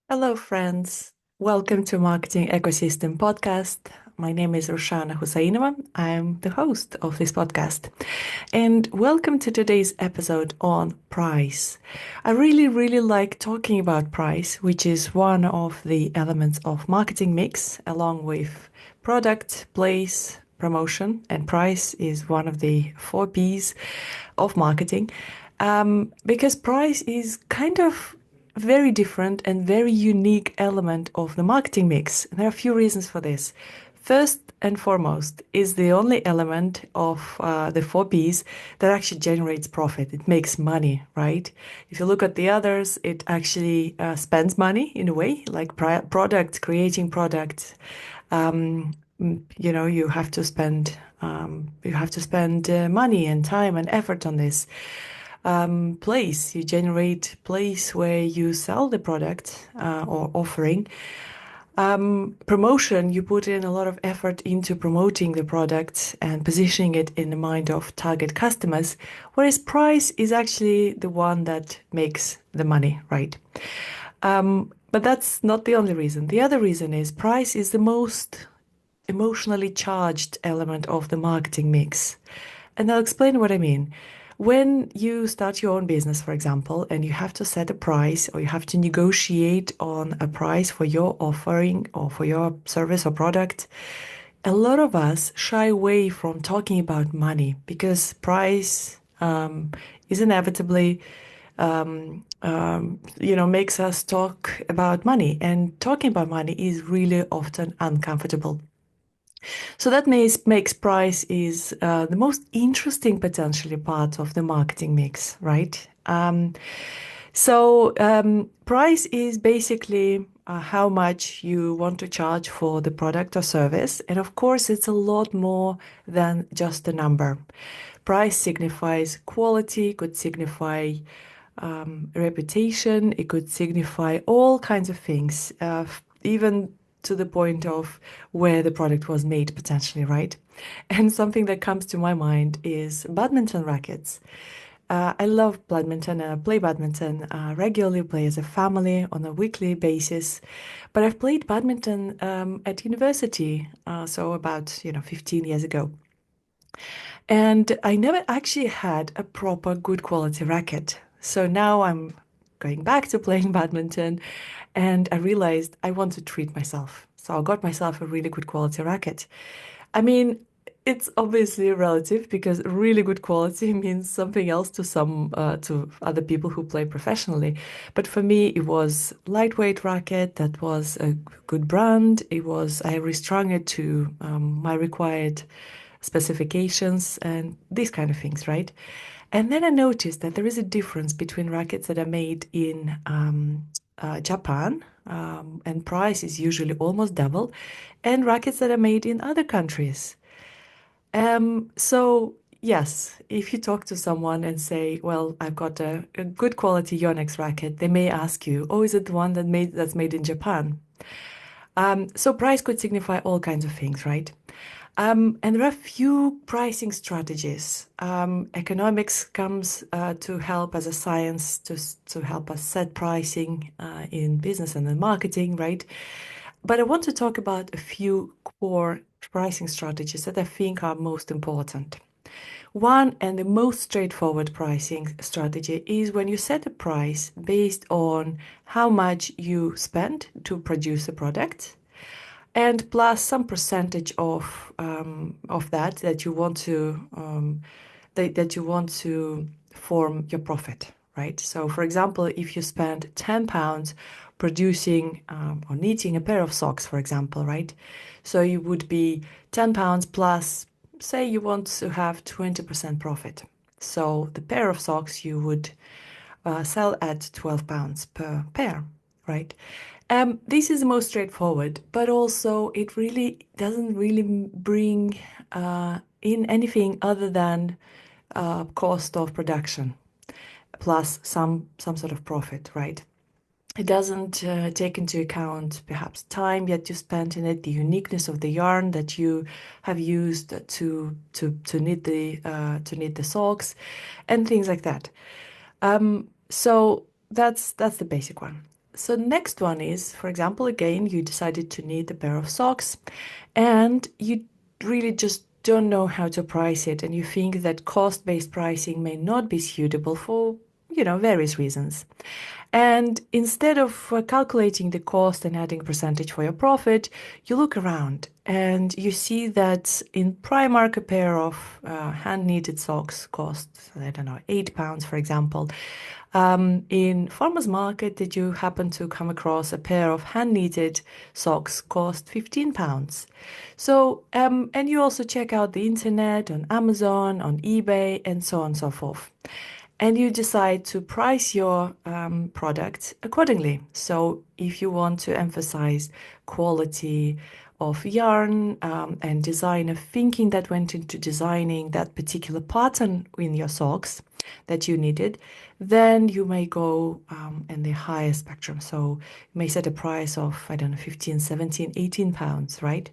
Hello, friends. Welcome to Marketing Ecosystem Podcast. My name is Rushana Khusainova. I'm the host of this podcast. And welcome to today's episode on price. I really like talking about price, which is one of the elements of marketing mix, along with product, place, promotion, and price is one of the four P's of marketing. Because price is kind of very different and very unique element of the marketing mix. And there are a few reasons for this. First and foremost is the only element of the four P's that actually generates profit. It makes money, right? If you look at the others, it actually spends money in a way, like product, creating products. You have to spend money and time and effort on this. Place. You generate place where you sell the product or offering. Promotion, you put in a lot of effort into promoting the product and positioning it in the mind of target customers, whereas price is actually the one that makes the money, right? But that's not the only reason. The other reason is price is the most emotionally charged element of the marketing mix. And I'll explain what I mean. When you start your own business, for example, and you have to set a price or you have to negotiate on a price for your offering or for your service or product, a lot of us shy away from talking about money because price is inevitably makes us talk about money, and talking about money is really often uncomfortable. So that makes price is the most interesting potentially part of the marketing mix, right? Price is basically how much you want to charge for the product or service. And of course, it's a lot more than just a number. Price signifies quality, could signify reputation, it could signify all kinds of things, even to the point of where the product was made potentially, right? And something that comes to my mind is badminton rackets. I love badminton and I play badminton regularly, play as a family on a weekly basis. But I've played badminton at university, so about 15 years ago. And I never actually had a proper good quality racket. So now I'm going back to playing badminton and I realized I want to treat myself. So I got myself a really good quality racket. I mean, it's obviously relative because really good quality means something else to other people who play professionally. But for me, it was lightweight racket that was a good brand. I restrung it to my required specifications and these kind of things, right? And then I noticed that there is a difference between rackets that are made in Japan, and price is usually almost double, and rackets that are made in other countries. So yes, if you talk to someone and say, "Well, I've got a good quality Yonex racket," they may ask you, "Oh, is it the one that's made in Japan?" So price could signify all kinds of things, right? And there are few pricing strategies. Economics comes to help as a science to help us set pricing in business and in marketing, right? But I want to talk about a few core pricing strategies that I think are most important. One and the most straightforward pricing strategy is when you set a price based on how much you spend to produce a product and plus some percentage of that you want to that you want to form your profit, right? So, for example, if you spend £10 producing or knitting a pair of socks, for example, right? So you would be £10 plus, say, you want to have 20% profit. So the pair of socks you would sell at £12 per pair, right? This is the most straightforward, but also it really doesn't really bring in anything other than cost of production plus some sort of profit, right? It doesn't take into account perhaps time that you spent in it, the uniqueness of the yarn that you have used to knit the socks, and things like that. So that's the basic one. So next one is, for example, again, you decided to need a pair of socks and you really just don't know how to price it, and you think that cost-based pricing may not be suitable for, various reasons. And instead of calculating the cost and adding a percentage for your profit, you look around and you see that in Primark, a pair of hand-knitted socks costs, I don't know, £8, for example. In farmers market, did you happen to come across a pair of hand-knitted socks cost £15? So, and you also check out the internet on Amazon, on eBay, and so on and so forth. And you decide to price your product accordingly. So, if you want to emphasize quality of yarn and design of thinking that went into designing that particular pattern in your socks that you needed, then you may go in the higher spectrum. So you may set a price of, I don't know, 15, 17, 18 pounds, right?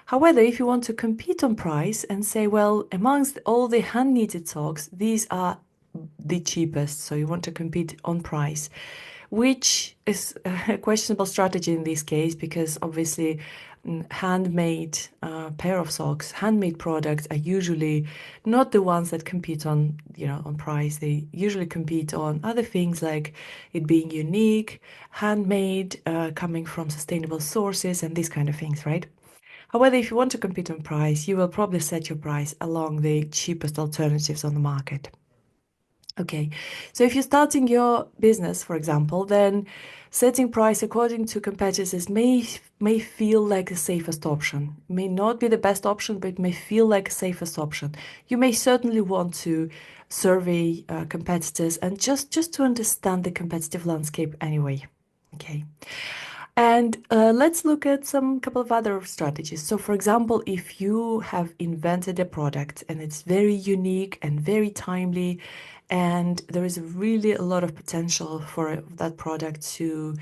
However, if you want to compete on price and say, well, amongst all the hand knitted socks, these are the cheapest. So you want to compete on price, which is a questionable strategy in this case because obviously handmade pair of socks, handmade products are usually not the ones that compete on, on price. They usually compete on other things like it being unique, handmade, coming from sustainable sources, and these kind of things, right? However, if you want to compete on price, you will probably set your price along the cheapest alternatives on the market. Okay, so if you're starting your business, for example, then setting price according to competitors may feel like the safest option. May not be the best option, but it may feel like a safest option. You may certainly want to survey competitors and just to understand the competitive landscape anyway. Okay. And let's look at some couple of other strategies. So, for example, if you have invented a product and it's very unique and very timely, and there is really a lot of potential for that product to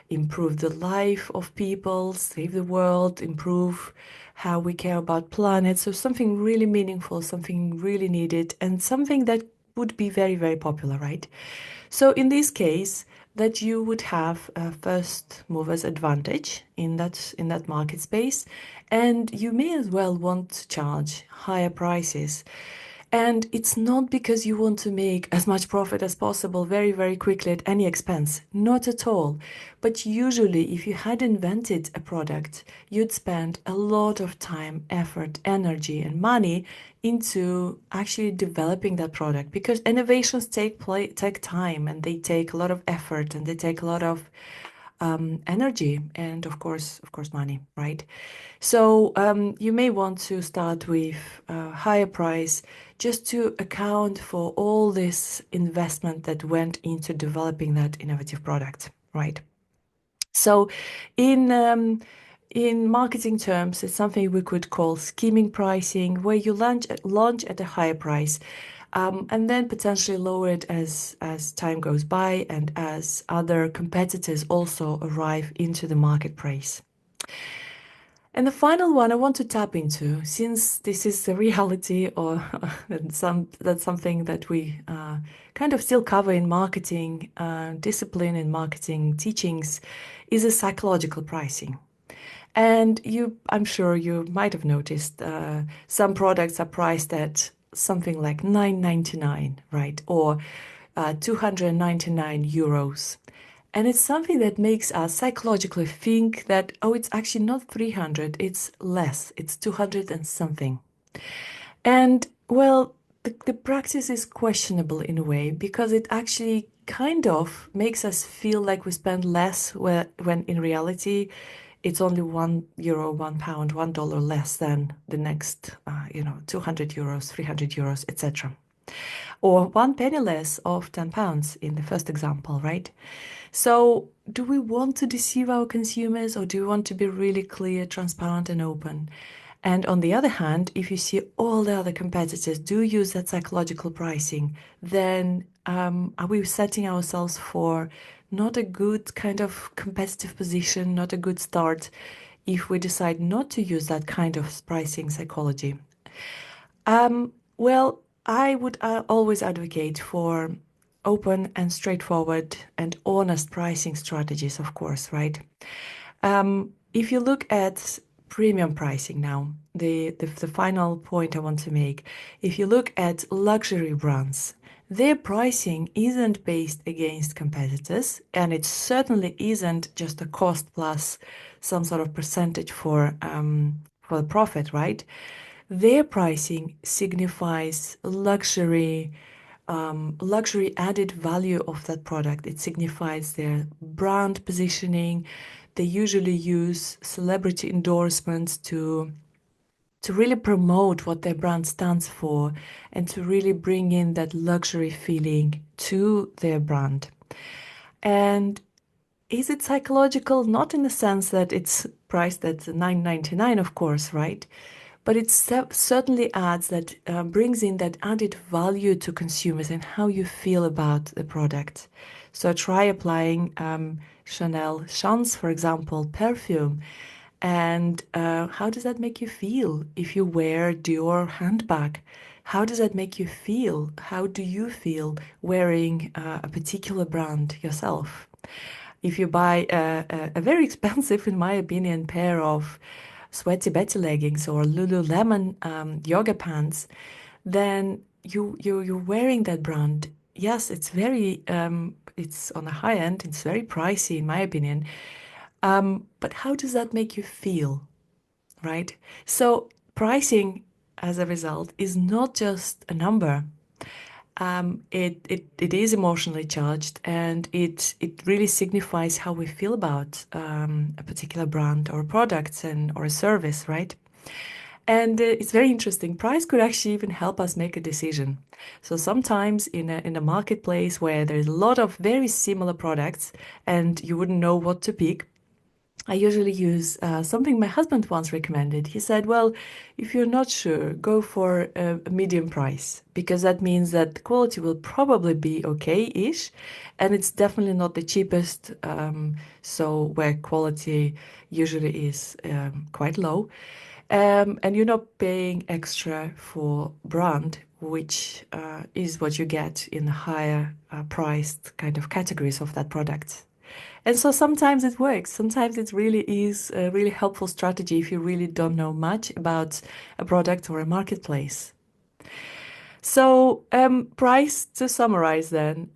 improve the life of people, save the world, improve how we care about planet. So, something really meaningful, something really needed, and something that would be very, very popular, right? So in this case, that you would have a first mover's advantage in that market space, and you may as well want to charge higher prices. And it's not because you want to make as much profit as possible very, very quickly at any expense. Not at all. But usually, if you had invented a product, you'd spend a lot of time, effort, energy, and money into actually developing that product because innovations take time and they take a lot of effort and they take a lot of energy and of course money, right? So you may want to start with a higher price just to account for all this investment that went into developing that innovative product, right? So in marketing terms, it's something we could call scheming pricing, where you launch at a higher price, and then potentially lower it as time goes by and as other competitors also arrive into the market price. And the final one I want to tap into, since this is a reality or that's something that we kind of still cover in marketing discipline and marketing teachings, is a psychological pricing. And I'm sure you might have noticed some products are priced at something like 9.99, right? Or 299 euros. And it's something that makes us psychologically think that, oh, it's actually not 300, it's less, it's 200 and something. And well, the practice is questionable in a way because it actually kind of makes us feel like we spend less when in reality it's only €1, £1, $1 less than the next, 200 euros, 300 euros, etc. Or one penny less of £10 in the first example, right? So, do we want to deceive our consumers or do we want to be really clear, transparent, and open? And on the other hand, if you see all the other competitors do use that psychological pricing, then are we setting ourselves for not a good kind of competitive position, not a good start if we decide not to use that kind of pricing psychology? Well, I would always advocate for open and straightforward and honest pricing strategies, of course, right? If you look at premium pricing now, the final point I want to make, if you look at luxury brands, their pricing isn't based against competitors, and it certainly isn't just a cost plus some sort of percentage for the profit, right? Their pricing signifies luxury added value of that product. It signifies their brand positioning. They usually use celebrity endorsements to really promote what their brand stands for and to really bring in that luxury feeling to their brand. And is it psychological? Not in the sense that it's priced at $9.99, of course, right? But it certainly adds that, brings in that added value to consumers and how you feel about the product. So try applying Chanel Chance, for example, perfume. And how does that make you feel if you wear Dior handbag? How does that make you feel? How do you feel wearing a particular brand yourself? If you buy a very expensive, in my opinion, pair of Sweaty Betty leggings or Lululemon yoga pants, then you're wearing that brand. Yes, it's on the high end. It's very pricey, in my opinion. But how does that make you feel, right? So pricing, as a result, is not just a number. It is emotionally charged, and it really signifies how we feel about a particular brand or product and or a service, right? And it's very interesting. Price could actually even help us make a decision. So sometimes in a marketplace where there's a lot of very similar products and you wouldn't know what to pick, I usually use something my husband once recommended. He said, well, if you're not sure, go for a medium price because that means that the quality will probably be okay-ish, and it's definitely not the cheapest. So where quality usually is quite low. And you're not paying extra for brand, which is what you get in the higher priced kind of categories of that product. And so sometimes it works. Sometimes it really is a really helpful strategy if you really don't know much about a product or a marketplace. So, price, to summarize then,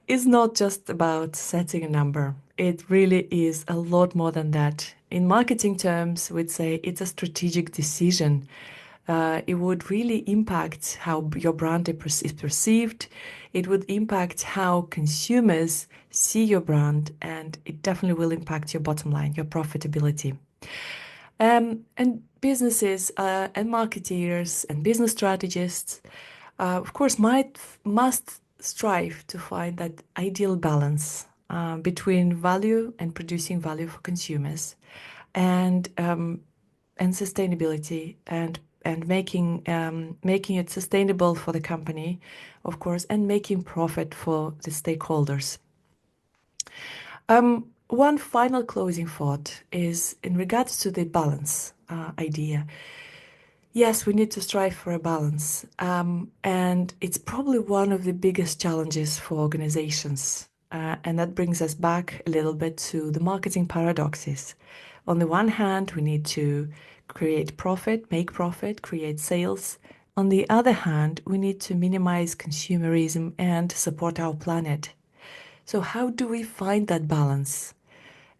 is not just about setting a number. It really is a lot more than that. In marketing terms, we'd say it's a strategic decision. It would really impact how your brand is perceived. It would impact how consumers see your brand, and it definitely will impact your bottom line, your profitability. And businesses and marketeers and business strategists, of course, must strive to find that ideal balance between value and producing value for consumers, and sustainability and making it sustainable for the company, of course, and making profit for the stakeholders. One final closing thought is in regards to the balance idea. Yes, we need to strive for a balance. And it's probably one of the biggest challenges for organizations. And that brings us back a little bit to the marketing paradoxes. On the one hand, we need to create profit, make profit, create sales. On the other hand, we need to minimize consumerism and support our planet. So, how do we find that balance?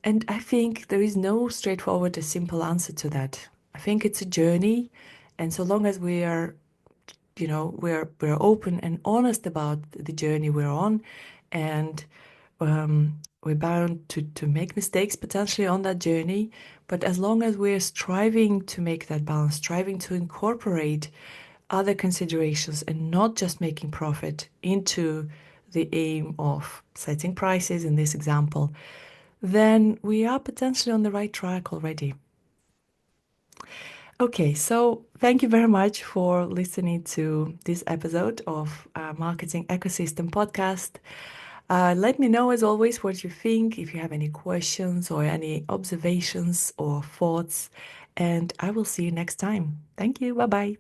And I think there is no straightforward, a simple answer to that. I think it's a journey, and so long as we are, we're open and honest about the journey we're on, and we're bound to make mistakes potentially on that journey. But as long as we're striving to make that balance, striving to incorporate other considerations and not just making profit into the aim of setting prices in this example, then we are potentially on the right track already. Okay, so thank you very much for listening to this episode of Marketing Ecosystem Podcast. Let me know, as always, what you think, if you have any questions or any observations or thoughts, and I will see you next time. Thank you. Bye bye.